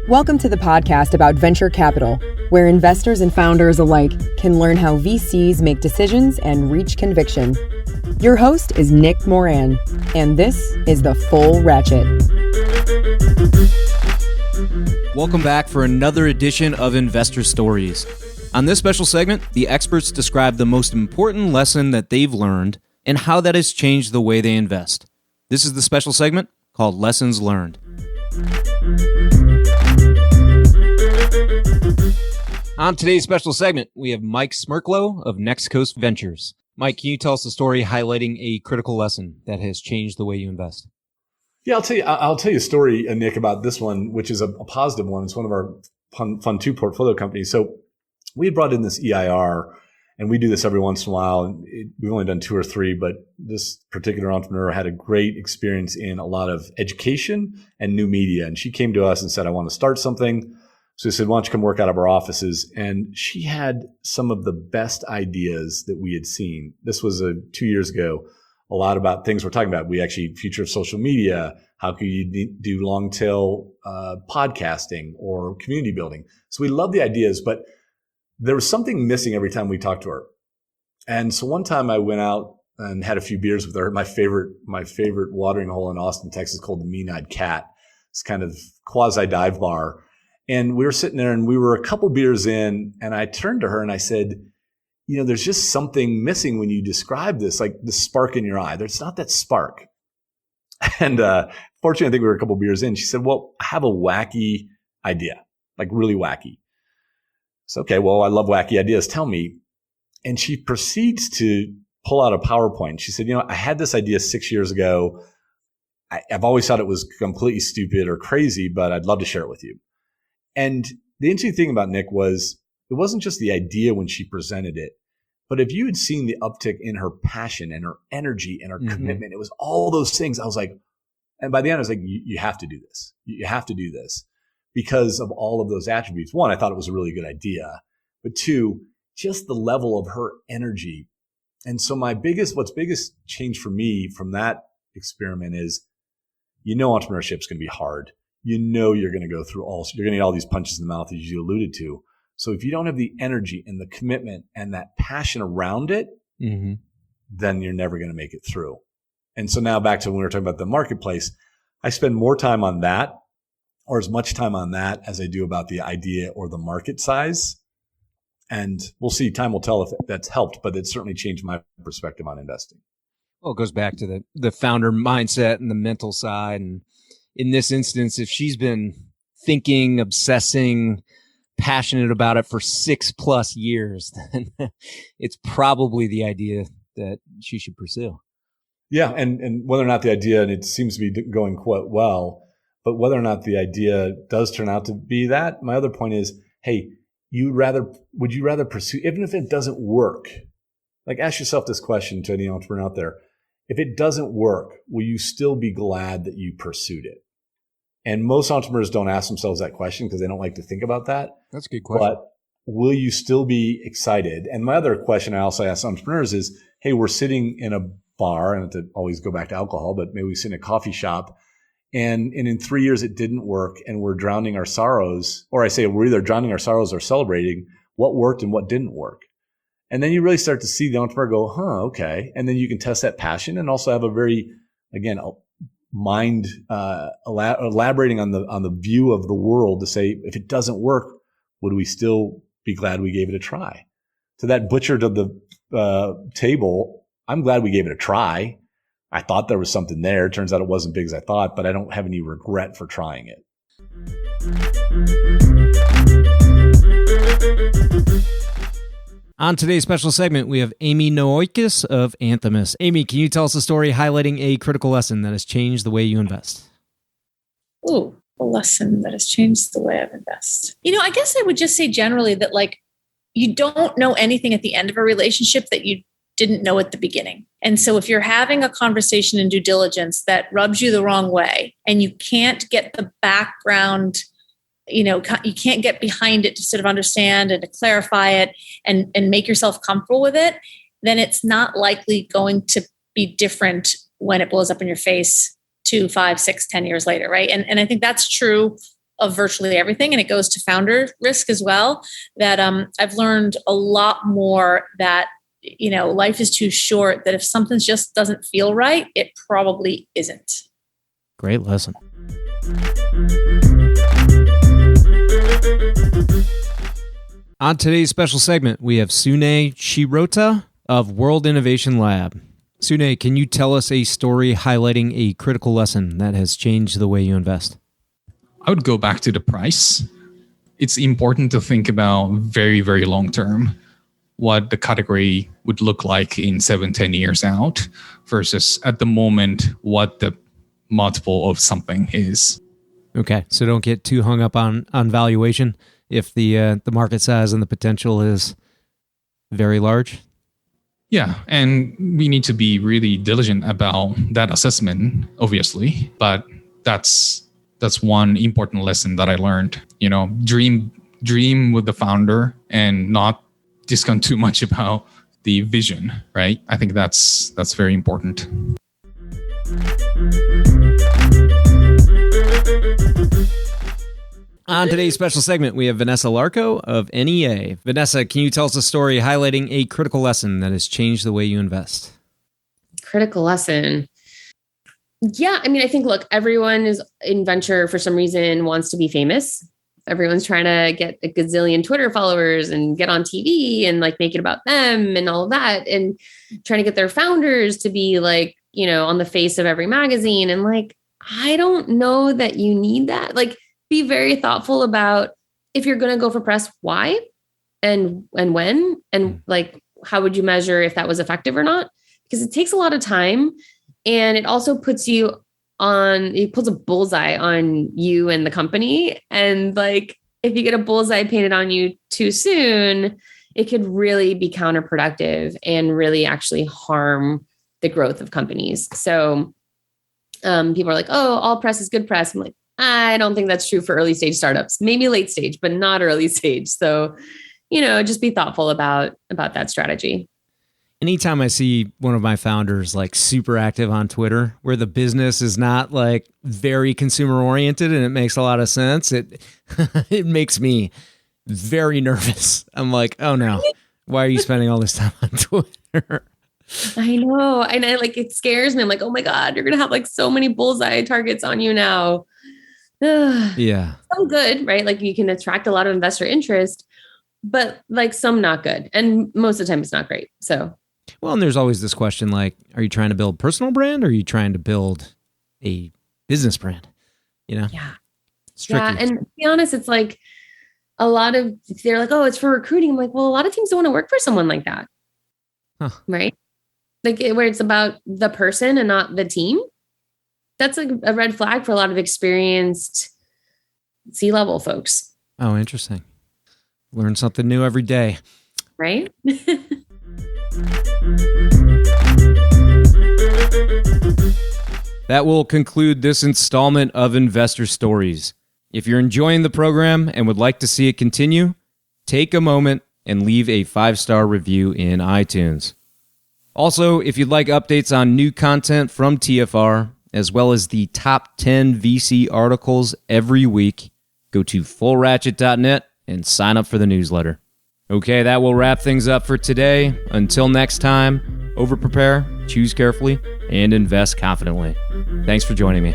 Welcome to the podcast about venture capital, where investors and founders alike can learn how VCs make decisions and reach conviction. Your host is Nick Moran, and this is The Full Ratchet. Welcome back for another edition of Investor Stories. On this special segment, the experts describe the most important lesson that they've learned and how that has changed the way they invest. This is the special segment called Lessons Learned. On today's special segment, we have Mike Smerklo of Next Coast Ventures. Mike, can you tell us a story highlighting a critical lesson that has changed the way you invest? Yeah, I'll tell you a story, Nick, about this one, which is a positive one. It's one of our Fund 2 portfolio companies. So we had brought in this EIR, and we do this every once in a while. And we've only done 2 or 3, but this particular entrepreneur had a great experience in a lot of education and new media. And she came to us and said, I want to start something. So we said, why don't you come work out of our offices? And she had some of the best ideas that we had seen. This was 2 years ago. A lot about things we're talking about. We actually future of social media. How can you do long tail podcasting or community building? So we love the ideas, but there was something missing every time we talked to her. And so one time I went out and had a few beers with her. My favorite watering hole in Austin, Texas, called the Mean-Eyed Cat. It's kind of quasi dive bar. And we were sitting there and we were a couple beers in, and I turned to her and I said, you know, there's just something missing when you describe this, like the spark in your eye. There's not that spark. And fortunately, I think we were a couple beers in. She said, well, I have a wacky idea, like really wacky. So, okay, well, I love wacky ideas. Tell me. And she proceeds to pull out a PowerPoint. She said, you know, I had this idea 6 years ago. I've always thought it was completely stupid or crazy, but I'd love to share it with you. And the interesting thing about Nick was it wasn't just the idea when she presented it, but if you had seen the uptick in her passion and her energy and her commitment, it was all those things. I was like, and by the end, I was like, you have to do this. You have to do this because of all of those attributes. One, I thought it was a really good idea, but 2, just the level of her energy. And so what's biggest change for me from that experiment is, entrepreneurship is going to be hard. You're going to go through you're going to get all these punches in the mouth, as you alluded to. So if you don't have the energy and the commitment and that passion around it, then you're never going to make it through. And so now back to when we were talking about the marketplace, I spend more time on that, or as much time on that as I do about the idea or the market size. And we'll see. Time will tell if that's helped, but it certainly changed my perspective on investing. Well, it goes back to the founder mindset and the mental side. And in this instance, if she's been thinking, obsessing, passionate about it for 6+ years, then it's probably the idea that she should pursue. Yeah. And whether or not the idea, and it seems to be going quite well, but whether or not the idea does turn out to be that, my other point is, hey, would you rather pursue, even if it doesn't work, like ask yourself this question to any entrepreneur out there. If it doesn't work, will you still be glad that you pursued it? And most entrepreneurs don't ask themselves that question because they don't like to think about that. That's a good question. But will you still be excited? And my other question I also ask entrepreneurs is, hey, we're sitting in a bar, and to always go back to alcohol, but maybe we sit in a coffee shop, and in 3 years it didn't work, and we're drowning our sorrows, or I say we're either drowning our sorrows or celebrating what worked and what didn't work. And then you really start to see the entrepreneur go, okay. And then you can test that passion and also have a very, again, mind elaborating on the view of the world to say, if it doesn't work, would we still be glad we gave it a try? To that butcher to the table, I'm glad we gave it a try. I thought there was something there. Turns out it wasn't big as I thought, but I don't have any regret for trying it. On today's special segment, we have Amy Nauiokas of Anthemis. Amy, can you tell us a story highlighting a critical lesson that has changed the way you invest? Ooh, a lesson that has changed the way I invest. I guess I would just say generally that you don't know anything at the end of a relationship that you didn't know at the beginning. And so if you're having a conversation in due diligence that rubs you the wrong way and you can't get the background, you can't get behind it to sort of understand and to clarify it and make yourself comfortable with it, then it's not likely going to be different when it blows up in your face 2, 5, 6, 10 years later, right? And I think that's true of virtually everything. And it goes to founder risk as well, that I've learned a lot more that, life is too short, that if something just doesn't feel right, it probably isn't. Great lesson. On today's special segment, we have Suni Shirota of World Innovation Lab. Tsune, can you tell us a story highlighting a critical lesson that has changed the way you invest? I would go back to the price. It's important to think about very, very long term, what the category would look like in 7-10 years out versus at the moment, what the multiple of something is. Okay, so don't get too hung up on valuation if the market size and the potential is very large. Yeah, and we need to be really diligent about that assessment, obviously. But that's one important lesson that I learned. Dream with the founder and not discount too much about the vision, right? I think that's very important. On today's special segment, we have Vanessa Larco of NEA. Vanessa, can you tell us a story highlighting a critical lesson that has changed the way you invest? Critical lesson. Yeah, I think, look, everyone is in venture for some reason wants to be famous. Everyone's trying to get a gazillion Twitter followers and get on TV and make it about them and all of that, and trying to get their founders to be on the face of every magazine. And I don't know that you need that. Be very thoughtful about if you're going to go for press, why and when, and how would you measure if that was effective or not? Because it takes a lot of time, and it also puts a bullseye on you and the company. And if you get a bullseye painted on you too soon, it could really be counterproductive and really actually harm the growth of companies. So people are like, oh, all press is good press. I'm like, I don't think that's true for early stage startups, maybe late stage, but not early stage. So, just be thoughtful about that strategy. Anytime I see one of my founders super active on Twitter, where the business is not very consumer oriented and it makes a lot of sense, it makes me very nervous. I'm like, oh no, why are you spending all this time on Twitter? I know. And it scares me. I'm like, oh my God, you're going to have so many bullseye targets on you now. Yeah. Some good, right? You can attract a lot of investor interest, but some not good. And most of the time it's not great. So. Well, and there's always this question, are you trying to build a personal brand or are you trying to build a business brand? Yeah. It's tricky. Yeah. And to be honest, it's a lot of, they're like, oh, it's for recruiting. I'm like, well, a lot of teams don't want to work for someone like that. Huh. Right. Where it's about the person and not the team. That's a red flag for a lot of experienced C-level folks. Oh, interesting. Learn something new every day. Right? That will conclude this installment of Investor Stories. If you're enjoying the program and would like to see it continue, take a moment and leave a 5-star review in iTunes. Also, if you'd like updates on new content from TFR, as well as the top 10 VC articles every week, go to fullratchet.net and sign up for the newsletter. Okay, that will wrap things up for today. Until next time, over-prepare, choose carefully, and invest confidently. Thanks for joining me.